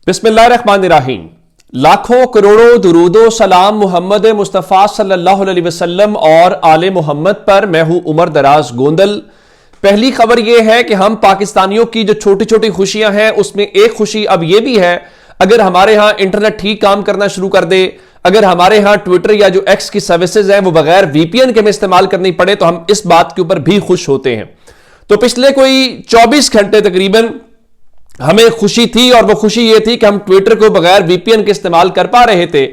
बिस्मिल्लाहिर्रहमानिर्रहीम। लाखों करोड़ों दुरूदो सलाम मोहम्मद मुस्तफ़ा सल्लल्लाहु अलैहि वसल्लम और आले मोहम्मद पर। मैं हूं उमर दराज गोंदल। पहली खबर यह है कि हम पाकिस्तानियों की जो छोटी छोटी खुशियां हैं उसमें एक खुशी अब यह भी है, अगर हमारे यहां इंटरनेट ठीक काम करना शुरू कर दे, अगर हमारे यहां ट्विटर या जो एक्स की सर्विसेज है वो बगैर वीपीएन के में इस्तेमाल करनी पड़े तो हम इस बात के ऊपर भी खुश होते हैं। तो पिछले कोई 24 घंटे तकरीबन हमें खुशी थी और वो खुशी ये थी कि हम ट्विटर को बगैर वीपीएन के इस्तेमाल कर पा रहे थे,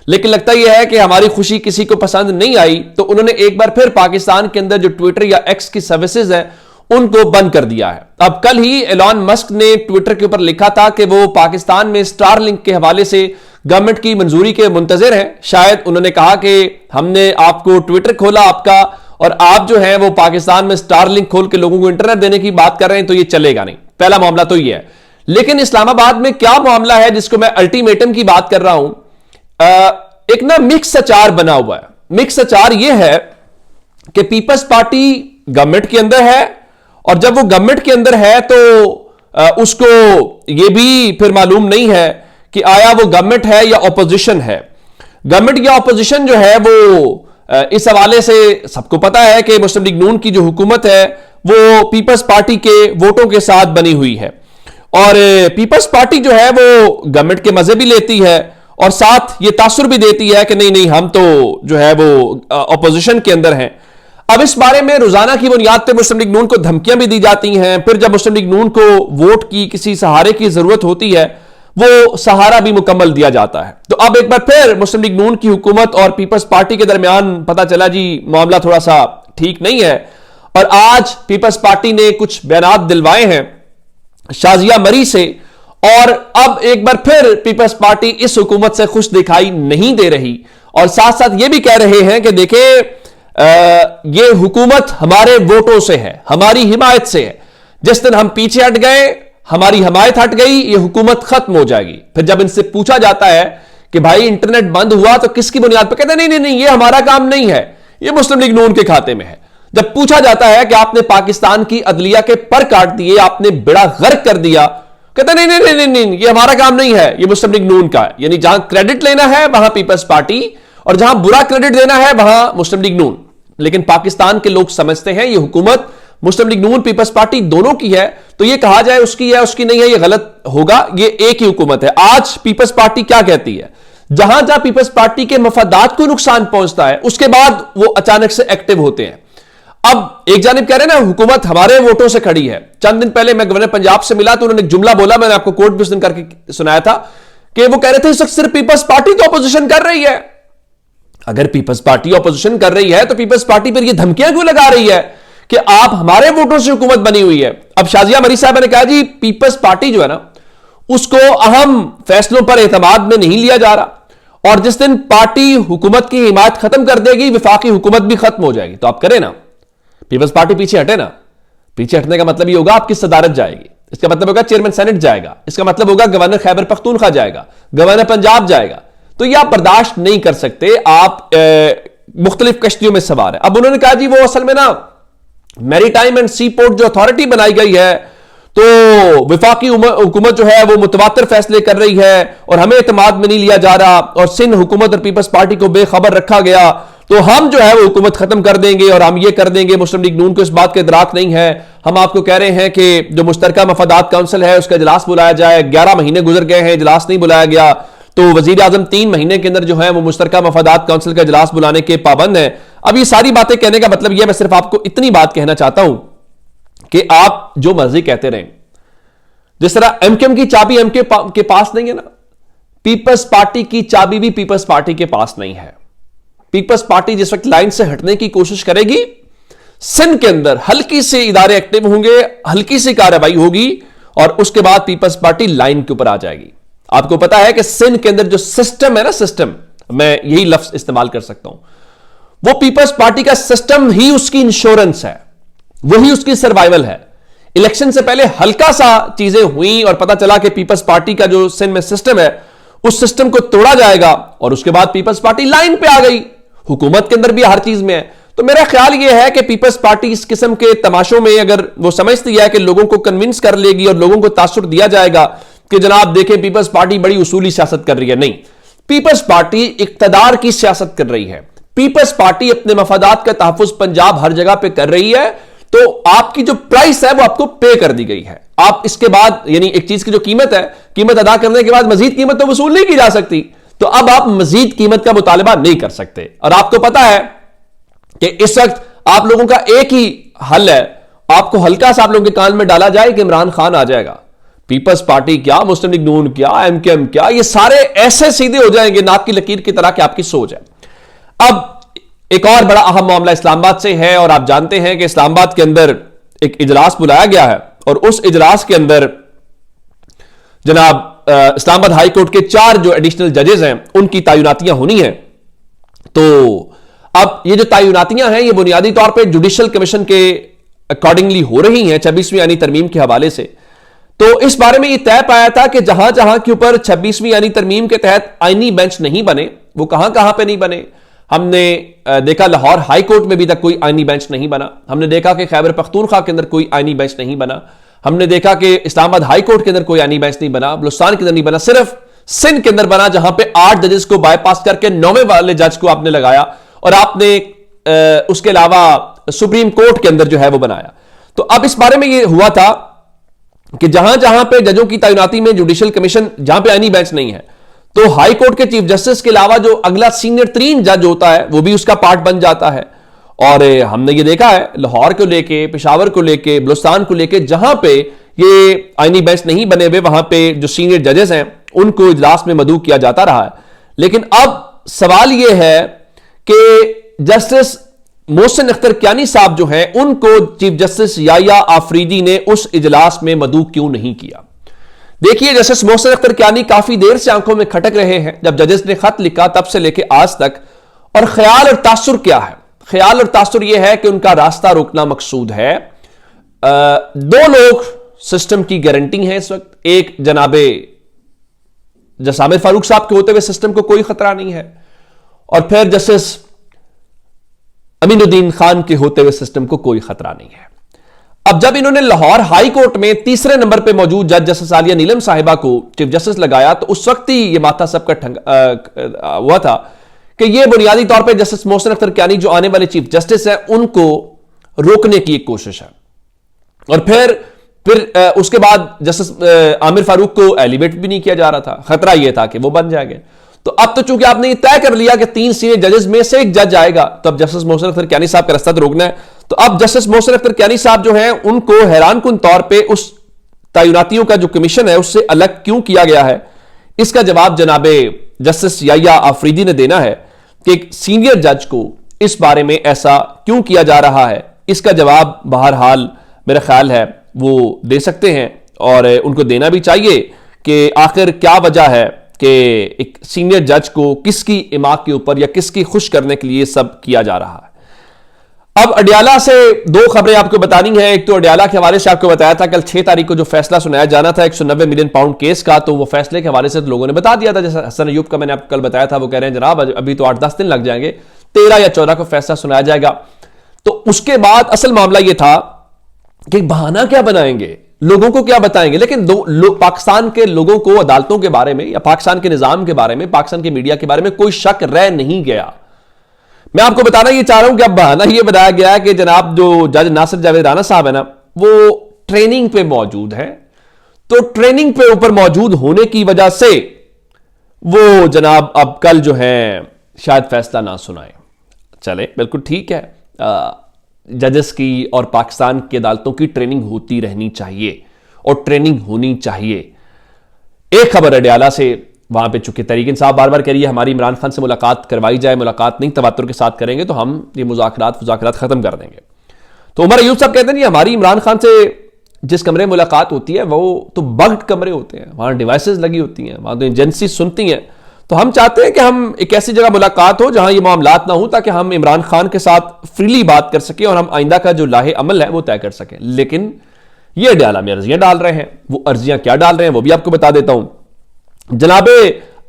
लेकिन लगता यह है कि हमारी खुशी किसी को पसंद नहीं आई, तो उन्होंने एक बार फिर पाकिस्तान के अंदर जो ट्विटर या एक्स की सर्विसेज है उनको बंद कर दिया है। अब कल ही एलॉन मस्क ने ट्विटर के ऊपर लिखा था कि वो पाकिस्तान में स्टारलिंक के हवाले से गवर्नमेंट की मंजूरी के मुंतजिर हैं। शायद उन्होंने कहा कि हमने आपको ट्विटर खोला आपका, और आप जो है वो पाकिस्तान में स्टारलिंक खोल के लोगों को इंटरनेट देने की बात कर रहे हैं, तो ये चलेगा नहीं। पहला मामला तो ये है। लेकिन इस्लामाबाद में क्या मामला है जिसको मैं अल्टीमेटम की बात कर रहा हूं, एक ना मिक्स अचार बना हुआ है। मिक्स अचार यह है कि पीपल्स पार्टी गवर्नमेंट के अंदर है, और जब वो गवर्नमेंट के अंदर है तो उसको यह भी फिर मालूम नहीं है कि आया वो गवर्नमेंट है या ऑपोजिशन है। गवर्नमेंट या ऑपोजिशन जो है वो इस हवाले से सबको पता है कि मुस्लिम लीग नून की जो हुकूमत है वो पीपल्स पार्टी के वोटों के साथ बनी हुई है, और पीपल्स पार्टी जो है वो गवर्नमेंट के मजे भी लेती है और साथ ये तासुर भी देती है कि नहीं नहीं हम तो जो है वो ऑपोजिशन के अंदर हैं। अब इस बारे में रोजाना की बुनियाद पर मुस्लिम लीग नून को धमकियां भी दी जाती हैं। फिर जब मुस्लिम लीग नून को वोट की किसी सहारे की जरूरत होती है वो सहारा भी मुकम्मल दिया जाता है। तो अब एक बार फिर मुस्लिम लीग नून की हुकूमत और पीपल्स पार्टी के दरमियान पता चला जी मामला थोड़ा सा ठीक नहीं है, और आज पीपल्स पार्टी ने कुछ बयानात दिलवाए हैं शाजिया मरी से, और अब एक बार फिर पीपल्स पार्टी इस हुकूमत से खुश दिखाई नहीं दे रही, और साथ साथ यह भी कह रहे हैं कि देखें ये हुकूमत हमारे वोटों से है, हमारी हिमायत से है। जिस दिन हम पीछे हट गए, हमारी हिमायत हट गई, ये हुकूमत खत्म हो जाएगी। फिर जब इनसे पूछा जाता है कि भाई इंटरनेट बंद हुआ तो किसकी बुनियाद पर, कहते नहीं नहीं नहीं ये हमारा काम नहीं है, ये मुस्लिम लीग नून के खाते में है। जब पूछा जाता है कि आपने पाकिस्तान की अदलिया के पर काट दिए, आपने बेड़ा गर्क कर दिया, कहते नहीं नहीं नहीं नहीं, नहीं ये हमारा काम नहीं है, ये मुस्लिम लीग नून का है। यानी जहां क्रेडिट लेना है वहां पीपल्स पार्टी, और जहां बुरा क्रेडिट देना है वहां मुस्लिम लीग नून। लेकिन पाकिस्तान के लोग समझते हैं ये हुकूमत मुस्लिम लीग नून पीपल्स पार्टी दोनों की है, तो ये कहा जाए उसकी है उसकी नहीं है ये गलत होगा। ये एक ही हुकूमत है। आज पीपल्स पार्टी क्या कहती है, जहां जहां पीपल्स पार्टी के मफादात को नुकसान पहुंचता है उसके बाद वो अचानक से एक्टिव होते हैं। अब एक जानिब कह रहे हैं ना हुकूमत हमारे वोटों से खड़ी है। चंद दिन पहले मैं गवर्नर पंजाब से मिला तो उन्होंने एक जुमला बोला, मैंने आपको कोट भी उस दिन करके सुनाया था, कि वो कह रहे थे इस वक्त सिर्फ पीपल्स पार्टी तो अपोजिशन कर रही है। अगर पीपल्स पार्टी अपोजिशन कर रही है तो पीपल्स पार्टी पर ये धमकियां क्यों लगा रही है कि आप हमारे वोटों से हुकूमत बनी हुई है। अब शाजिया मरी साहब ने कहा जी पीपल्स पार्टी जो है ना उसको अहम फैसलों पर एतमाद में नहीं लिया जा रहा, और जिस दिन पार्टी हुकूमत की हिमायत खत्म कर देगी विफाकी हुकूमत भी खत्म हो जाएगी। तो आप करें ना, पीपल्स पार्टी पीछे हटे ना। पीछे हटने का मतलब ये होगा आपकी सदारत जाएगी, इसका मतलब होगा चेयरमैन सेनेट जाएगा, इसका मतलब होगा गवर्नर खैबर पख्तूनख्वा जाएगा, गवर्नर पंजाब जाएगा। तो ये आप बर्दाश्त नहीं कर सकते, आप मुख्तलिफ कश्तियों में सवार है। अब उन्होंने कहा जी वो असल में ना मैरीटाइम एंड सी पोर्ट जो अथॉरिटी बनाई गई है तो विफाकी हुकूमत जो है वो मुतवातिर फैसले कर रही है और हमें एतमाद में नहीं लिया जा रहा, और सिंध हुकूमत और पीपल्स पार्टी को बेखबर रखा गया, तो हम जो है वो हुकूमत खत्म कर देंगे और हम ये कर देंगे। मुस्लिम लीग नून को इस बात का इदराक नहीं है। हम आपको कह रहे हैं कि जो मुश्तरका मफादात काउंसिल है उसका इजलास बुलाया जाए। 11 महीने गुजर गए हैं, इजलास नहीं बुलाया गया, तो वजीर आजम 3 महीने के अंदर जो है वो मुश्तरका मफादात काउंसिल का इजलास बुलाने के पाबंद है। अब ये सारी बातें कहने का मतलब यह, मैं सिर्फ आपको इतनी बात कहना चाहता हूं कि आप जो मर्जी कहते रहें, जिस तरह एमकेएम की चाबी एमके के पास नहीं है ना, पीपल्स पार्टी की चाबी भी पीपल्स पार्टी के पास नहीं है। पीपल्स पार्टी जिस वक्त लाइन से हटने की कोशिश करेगी, सिंध के अंदर हल्की से इदारे एक्टिव होंगे, हल्की सी कार्रवाई होगी, और उसके बाद पीपल्स पार्टी लाइन के ऊपर आ जाएगी। आपको पता है कि सिंध के अंदर जो सिस्टम है ना, सिस्टम, मैं यही लफ्ज इस्तेमाल कर सकता हूं, वो पीपल्स पार्टी का सिस्टम ही उसकी इंश्योरेंस है, वही उसकी सर्वाइवल है। इलेक्शन से पहले हल्का सा चीजें हुई और पता चला कि पीपल्स पार्टी का जो सिंध में सिस्टम है उस सिस्टम को तोड़ा जाएगा, और उसके बाद पीपल्स पार्टी लाइन पे आ गई। हुकूमत के अंदर भी हर चीज में है। तो मेरा ख्याल यह है कि पीपल्स पार्टी इस किस्म के तमाशों में अगर वो समझती है कि लोगों को कन्विंस कर लेगी और लोगों को तासुर दिया जाएगा कि जनाब देखें पीपल्स पार्टी बड़ी उसूली सियासत कर रही है, नहीं, पीपल्स पार्टी इक्तदार की सियासत कर रही है। पीपल्स पार्टी अपने मफादात का तहफ्फुज पंजाब हर जगह पे कर रही है, तो आपकी जो प्राइस है वो आपको पे कर दी गई है। आप इसके बाद यानी एक चीज की जो कीमत है, कीमत अदा करने के बाद मजीद कीमत तो वसूल नहीं की जा सकती, तो अब आप मजीद कीमत का मुतालबा नहीं कर सकते। और आपको पता है कि इस वक्त आप लोगों का एक ही हल है, आपको हल्का सा आप लोगों के कान में डाला जाए कि इमरान खान आ जाएगा, पीपल्स पार्टी क्या, मुस्लिम लीग नून क्या, एमकेएम क्या, ये सारे ऐसे सीधे हो जाएंगे नाक की लकीर की तरह कि आपकी सोच है। अब एक और बड़ा अहम मामला इस्लामाबाद से है, और आप जानते हैं कि इस्लामाबाद के अंदर एक इजलास बुलाया गया है, और उस इजलास के अंदर जनाब इस्लामाबाद हाई कोर्ट के 4 जो एडिशनल जजेस हैं उनकी तैनातियां होनी है। तो अब ये जो तैनातियां हैं ये बुनियादी तौर पे जुडिशल कमीशन के अकॉर्डिंगली हो रही हैं 26वीं यानी तरमीम के हवाले से। तो इस बारे में ये तय पाया था कि जहां जहां के ऊपर 26वीं यानी तरमीम के तहत आईनी बेंच नहीं बने, वो कहां कहां पे नहीं बने। हमने देखा लाहौर हाई कोर्ट में भी तक कोई आईनी बेंच नहीं बना, हमने देखा कि खैबर पख्तूनख्वा के अंदर कोई आईनी बेंच नहीं बना, हमने देखा कि इस्लामाबाद हाई कोर्ट के अंदर कोई आईनी बेंच नहीं बना, बलूचिस्तान के अंदर नहीं बना, सिर्फ सिंध के अंदर बना जहां पे 8 जजेस को बाईपास करके 9वें वाले जज को आपने लगाया, और आपने उसके अलावा सुप्रीम कोर्ट के अंदर जो है वो बनाया। तो अब इस बारे में ये हुआ था कि जहां जहां पे जजों की तैनाती में जुडिशल कमीशन, जहां पे आईनी बेंच नहीं है, तो हाई कोर्ट के चीफ जस्टिस के अलावा जो अगला सीनियर 3 जज होता है वो भी उसका पार्ट बन जाता है। और हमने ये देखा है लाहौर को लेके, पेशावर को लेके, बलूचिस्तान को लेके, जहां पे ये आईनी बेंच नहीं बने हुए वहां पे जो सीनियर जजेस हैं उनको इजलास में मदऊ किया जाता रहा है। लेकिन अब सवाल यह है कि जस्टिस मोहसिन अख्तर कियानी साहब जो हैं उनको चीफ जस्टिस याया आफरीदी ने उस इजलास में मदऊ क्यों नहीं किया। देखिए, जस्टिस मोहसिन अख्तर कियानी काफी देर से आंखों में खटक रहे हैं जब जजेस ने खत लिखा तब से लेकर आज तक, और ख्याल और तासुर क्या है? ख्याल और तासुर यह है कि उनका रास्ता रोकना मकसूद है। 2 लोग सिस्टम की गारंटी हैं इस वक्त, एक जनाबे जस्टिस आमिर फारूक साहब के होते हुए सिस्टम को कोई खतरा नहीं है, और फिर जस्टिस अमीनुद्दीन खान के होते हुए सिस्टम को कोई खतरा नहीं है। अब जब इन्होंने लाहौर हाई कोर्ट में तीसरे नंबर पे मौजूद जज जस्टिस आलिया नीलम साहिबा को चीफ जस्टिस लगाया, तो उस वक्त ही ये माथा सबका हुआ था कि ये बुनियादी तौर पे जस्टिस मोहसिन अख्तर कियानी जो आने वाले चीफ जस्टिस हैं उनको रोकने की एक कोशिश है। और फिर उसके बाद जस्टिस आमिर फारूक को एलिवेट भी नहीं किया जा रहा था, खतरा यह था कि वो बन जाएंगे। तो अब तो चूंकि आपने ये तय कर लिया कि 3 सीनियर जजेस में से एक जज आएगा, तो अब जस्टिस मोहसिन अख्तर कियानी साहब का रास्ता तो रोकना है। तो अब जस्टिस मोहसिन अख्तर कियानी साहब जो हैं उनको हैरानकुन तौर पे उस तैनातियों का जो कमीशन है उससे अलग क्यों किया गया है, इसका जवाब जनाबे जस्टिस याया आफरीदी ने देना है कि एक सीनियर जज को इस बारे में ऐसा क्यों किया जा रहा है। इसका जवाब बहरहाल मेरा ख्याल है वो दे सकते हैं, और उनको देना भी चाहिए कि आखिर क्या वजह है कि एक सीनियर जज को किसकी इमाम के ऊपर या किसकी खुश करने के लिए सब किया जा रहा है। अब अडियाला से 2 खबरें आपको बतानी है। एक तो अडियाला के हवाले से आपको बताया था कल 6 तारीख को जो फैसला सुनाया जाना था 190 मिलियन पाउंड केस का, तो वो फैसले के हवाले से तो लोगों ने बता दिया था। जैसे हसन अयूब का मैंने आपको कल बताया था, वो कह रहे हैं जनाब अभी तो 8-10 दिन लग जाएंगे, 13 या 14 को फैसला सुनाया जाएगा। तो उसके बाद असल मामला यह था कि बहाना क्या बनाएंगे, लोगों को क्या बताएंगे। लेकिन पाकिस्तान के लोगों को अदालतों के बारे में या पाकिस्तान के निजाम के बारे में, पाकिस्तान के मीडिया के बारे में कोई शक रह नहीं गया। मैं आपको बताना ये चाह रहा हूं कि अब बहाना ये बताया गया है कि जनाब जो जज नासिर जावेद राना साहब है ना, वो ट्रेनिंग पे मौजूद है, तो ट्रेनिंग पे ऊपर मौजूद होने की वजह से वो जनाब अब कल जो है शायद फैसला ना सुनाए। चले, बिल्कुल ठीक है, जजेस की और पाकिस्तान की अदालतों की ट्रेनिंग होती रहनी चाहिए और ट्रेनिंग होनी चाहिए। एक खबर अडियाला से, वहां पे चूंकि तहरीक इंसाफ बार बार कह रही है हमारी इमरान खान से मुलाकात करवाई जाए, मुलाकात नहीं तवातुर के साथ करेंगे तो हम ये मुज़ाकरात खत्म कर देंगे। तो उमर अयूब साहब कहते हैं हमारी इमरान खान से जिस कमरे मुलाकात होती है वो तो बग्ड कमरे होते हैं, वहां डिवाइसेस लगी होती हैं, वहां तो एजेंसी सुनती हैं। तो हम चाहते हैं कि हम एक ऐसी जगह मुलाकात हो जहां ये मामलात ना हो, ताकि हम इमरान खान के साथ फ्रीली बात कर सकें और हम आइंदा का जो लाहे अमल है वो तय कर सकें। लेकिन ये अडियाला में अर्जियां डाल रहे हैं, वो अर्जियां क्या डाल रहे हैं वो भी आपको बता देता हूं। जनाबे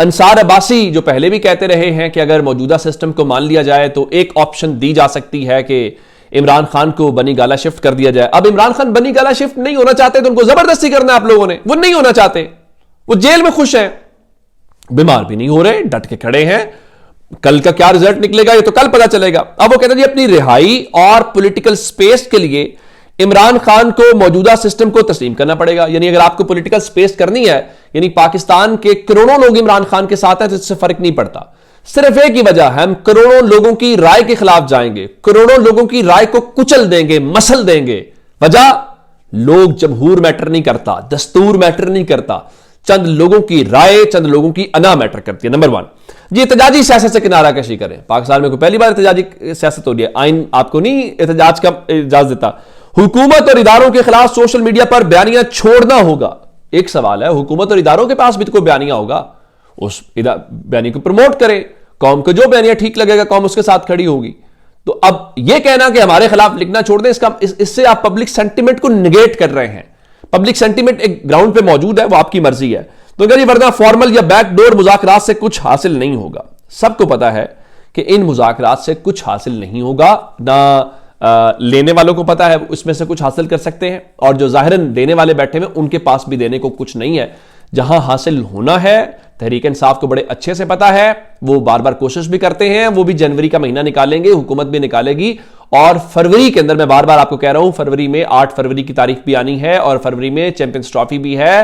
अंसार अब्बासी जो पहले भी कहते रहे हैं कि अगर मौजूदा सिस्टम को मान लिया जाए तो एक ऑप्शन दी जा सकती है कि इमरान खान को बनी गाला शिफ्ट कर दिया जाए। अब इमरान खान बनी गाला शिफ्ट नहीं होना चाहते तो उनको जबरदस्ती करना है आप लोगों ने, वो नहीं होना चाहते, वो जेल में खुश हैं, बीमार भी नहीं हो रहे, डट के खड़े हैं। कल का क्या रिजल्ट निकलेगा ये तो कल पता चलेगा। अब वो कहते हैं जी अपनी रिहाई और पॉलिटिकल स्पेस के लिए इमरान खान को मौजूदा सिस्टम को तस्लीम करना पड़ेगा। यानी अगर आपको पॉलिटिकल स्पेस करनी है, यानी पाकिस्तान के करोड़ों लोग इमरान खान के साथ हैं तो इससे फर्क नहीं पड़ता। सिर्फ एक ही वजह है, हम करोड़ों लोगों की राय के खिलाफ जाएंगे, करोड़ों लोगों की राय को कुचल देंगे, मसल देंगे। वजह, लोग जमहूर मैटर नहीं करता, दस्तूर मैटर नहीं करता, चंद लोगों की राय, चंद लोगों की अना मैटर करती है। नंबर 1, ये एहतजाजी सियासत से किनारा कशी करें। पाकिस्तान में कोई पहली बार एहतजाजी सियासत हो रही है, आइन आपको नहीं एहतजाज का इजाजत देता। हुकूमत और इदारों के खिलाफ सोशल मीडिया पर बयानियां छोड़ना होगा। एक सवाल है, हुकूमत और इदारों के पास भी तो कोई बयानिया होगा, उस बयानी को प्रमोट करें, कौम को जो बयानिया ठीक लगेगा कौम उसके साथ खड़ी होगी। तो अब यह कहना कि हमारे खिलाफ लिखना छोड़ दें, इससे आप पब्लिक सेंटिमेंट को निगेट कर रहे हैं। पब्लिक सेंटिमेंट एक ग्राउंड पे मौजूद है, वो आपकी मर्जी है। तो अगर ये वरना फॉर्मल या बैकडोर मुज़ाकरात से कुछ हासिल नहीं होगा। सबको पता है कि इन मुज़ाकरात से कुछ हासिल नहीं होगा, ना लेने वालों को पता है उसमें से कुछ हासिल कर सकते हैं, और जो जाहिरन देने वाले बैठे हुए उनके पास भी देने को कुछ नहीं है। जहां हासिल होना है तहरीक इंसाफ को बड़े अच्छे से पता है, वो बार बार कोशिश भी करते हैं, वो भी जनवरी का महीना निकालेंगे, हुकूमत भी निकालेगी, और फरवरी के अंदर मैं बार बार आपको कह रहा हूं, फरवरी में 8 फरवरी की तारीख भी आनी है, और फरवरी में चैंपियंस ट्रॉफी भी है,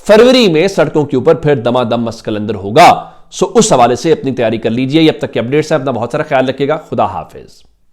फरवरी में सड़कों के ऊपर फिर दमादम मस्कलंदर होगा। सो उस हवाले से अपनी तैयारी कर लीजिए। अब तक के अपडेट्स हैं, अपना बहुत सारा ख्याल रखिएगा। खुदा हाफिज।